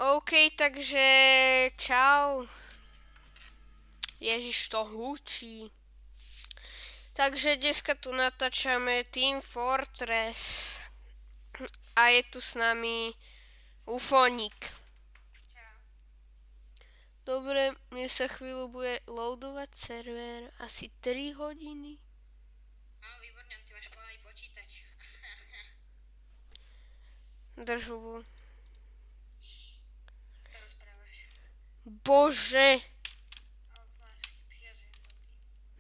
OK, takže čau. Ježiš, to hučí. Takže dneska tu natáčame Team Fortress. A je tu s nami Ufonik. Dobre, mne sa chvíľu bude loadovať server. Asi 3 hodiny. Výborne, ty máš pomalý počítač. Drž hubu. Kto rozprávaš? Bože. Máš priazeň.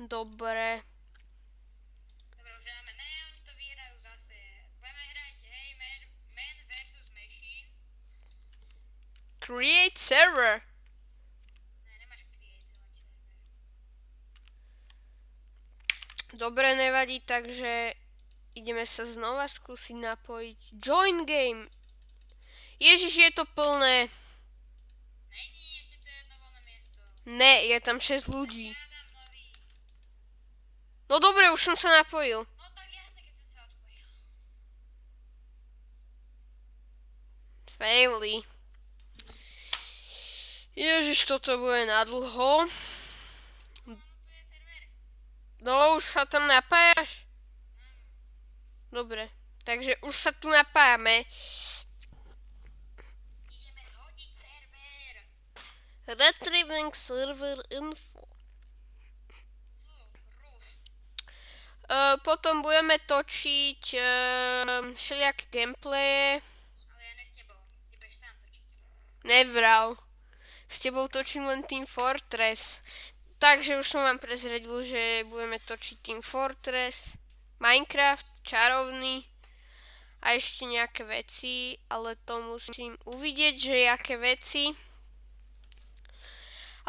Dobre. Dobre, už dáme. Ne, oni to vyhrajú zase. Budeme hrať, hej, Man vs. Machine. Create server. Ne, nemáš creatovať server. Dobre, nevadí, takže ideme sa znova skúsiť napojiť. Join game. Ježiš, je to plné. Není, ešte to je jedno voľné miesto. Ne, je tam 6 ľudí. Ja dám nový. No dobre, už som sa napojil. No tak jasne, keď som sa odpojil. Faily. Ježiš, toto bude na dlho. No, tu je server. No, už sa tam napájaš? Dobre, takže už sa tu napájame. Ideme zhodiť server. Retrieving server info. Ruf. Potom budeme točiť všelijaké gameplaye. Ale ja ne s tebou. Ty budeš sám točiť. Nevral. S tebou točím len Team Fortress. Takže už som vám prezradil, že budeme točiť Team Fortress, Minecraft, čarovný a ešte nejaké veci, ale to musím uvidieť, že aké veci.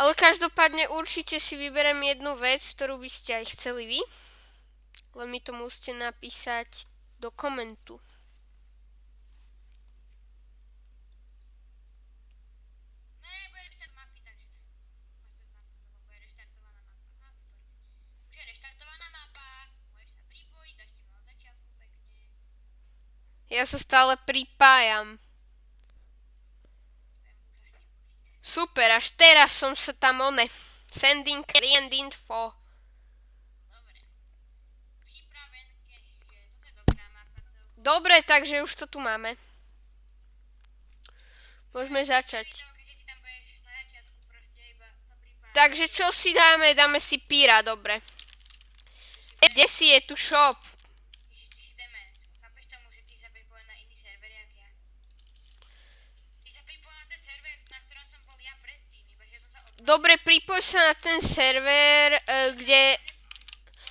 Ale každopádne určite si vyberiem jednu vec, ktorú by ste aj chceli vy. Len mi to musíte napísať do komentu. Ne, bude reštart mapy, takže máš to znamená, lebo bude reštartovaná mapa. Výborne. Už je reštartovaná mapa, môžeš sa pripojiť, začneme od začiatku pekne. Ja sa stále pripájam. Super, až teraz som sa tam sending client info. Dobre. Pripravenke, že toto je dobrá mapa. Dobre, takže už to tu máme. Môžeme začať. Keďže ty tam budeš na začiatku proste iba sa pripájať. Takže čo si dáme? Dáme si píra, dobre. Kde si je tu shop? Ježiš, ty si dement. Chápeš tomu, že ty sa pripojil na iný server, jak ja? Ty sa pripojil na ten server, na ktorom som bol ja predtým, iba že som sa odplatil. Dobre, pripoj sa na ten server, kde...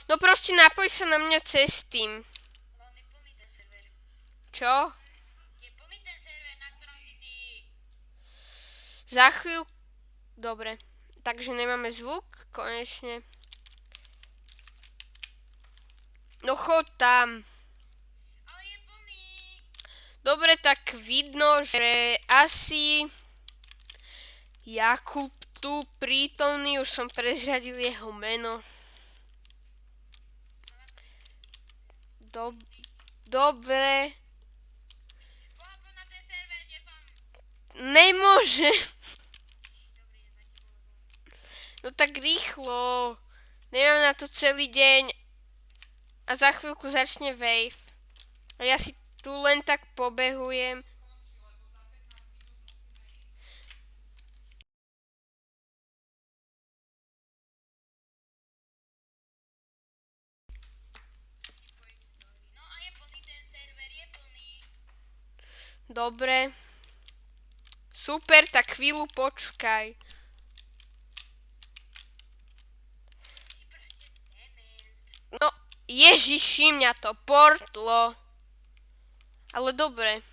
No proste napoj sa na mňa cez Steam. Ale on je plný ten server. Čo? Je plný ten server, na ktorom si ty. Za chvíľu... Dobre. Takže nemáme zvuk, konečne. No chod tam. Ale je plný. Dobre, tak vidno, že asi Jakub tu prítomný, už som prezradil jeho meno. Dobre. Pohľadno na ten server, kde som. Nemôže. Dobre, idem za tebou, lebo... No tak rýchlo. Nemám na to celý deň. A za chvíľku začne wave. A ja si tu len tak pobehujem. Pripojiť sa do hry. No a je plný ten server, je plný. Dobre. Super, tak chvíľu počkaj. Ty si proste dement. No, ježiši, mňa to portlo. Ale dobre.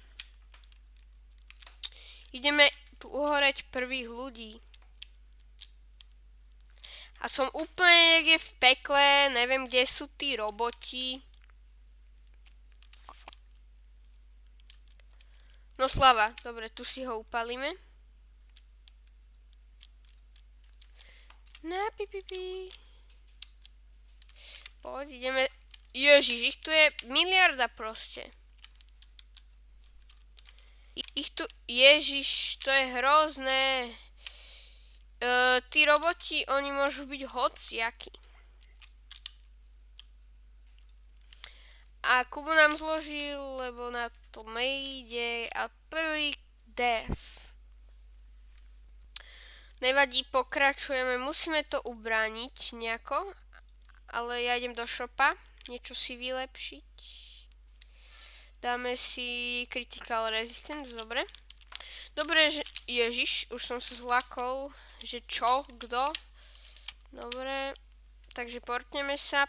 Ideme tu uhoreť prvých ľudí. A som úplne niekde v pekle, neviem, kde sú tí roboti. No Slava, dobre, tu si ho upalíme. Na pipipi. Poď, ideme. Ježiš, ich tu je miliarda proste. Ich tu... Ježiš, to je hrozné. Tí roboti, oni môžu byť hociakí. A Kubo nám zložil, lebo na to nejde. A prvý death. Nevadí, pokračujeme. Musíme to ubrániť nejako. Ale ja idem do shopa. Niečo si vylepšiť. Dáme si critical resistance, dobre. Dobre, že... Ježiš, už som sa zlakol, že čo, kto. Dobre, takže portneme sa.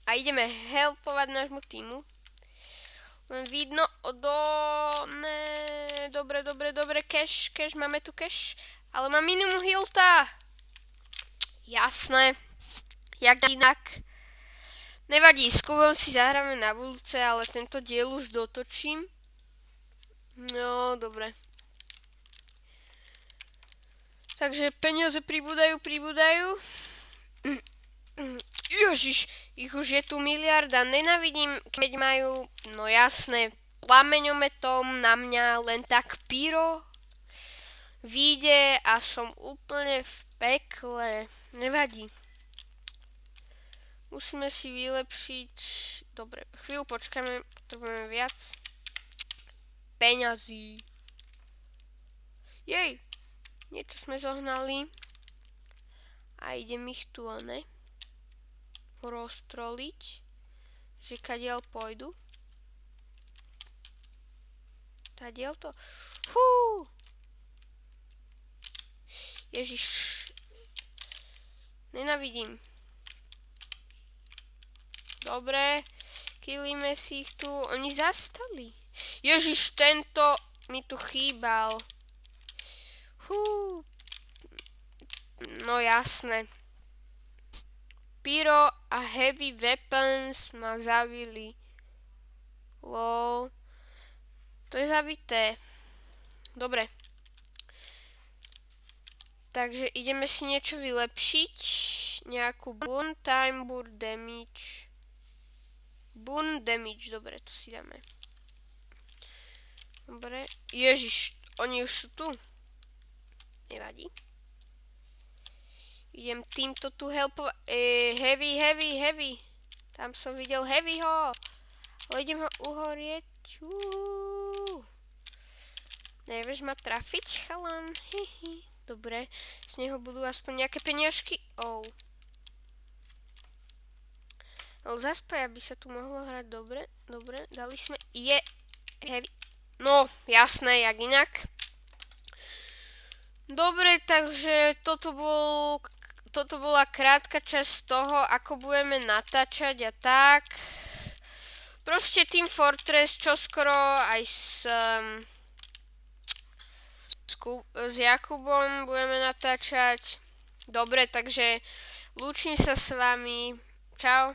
A ideme helpovať nášmu týmu. Len vidno, dobre, cash, máme tu cash. Ale mám minimum hilta. Jasné, jak inak. Nevadí, s Kubom si zahráme na budúce, ale tento diel už dotočím. No, dobre. Takže peniaze pribúdajú. Ježiš, ich už je tu miliarda. Nenávidím, keď majú, no jasné, plameňometom na mňa len tak pyro vyjde a som úplne v pekle. Nevadí. Musíme si vylepšiť... Dobre, chvíľu počkáme, potrebujeme viac peňazí. Jej, niečo sme zohnali. A idem ich tu, ne? Roztroliť. Že kadiaľ pôjdu. Tadiaľ to... Fú! Ježiš. Nenavidím. Dobre, killíme si ich tu. Oni zastali. Ježiš, tento mi tu chýbal. Hú. No jasné. Pyro a heavy weapons ma zabili. Lol. To je zabité. Dobre. Takže ideme si niečo vylepšiť. Nejakú burn time, burn damage. Burn damage, dobre, to si dáme. Dobre. Ježiš, oni už sú tu. Nevadí. Idem týmto tu helpovať. Heavy. Tam som videl heavyho. Ale idem ho uhorieť. Nevieš ma trafiť, chalan? Hihi. Dobre, z neho budú aspoň nejaké peniažky. No zaspaj, aby sa tu mohlo hrať dobre. Dobre, dali sme... Je heavy. No, jasné, jak inak. Dobre, takže toto bola krátka časť toho, ako budeme natáčať a tak. Proste Team Fortress čoskoro aj s Jakubom budeme natáčať. Dobre, takže lúčim sa s vami. Čau.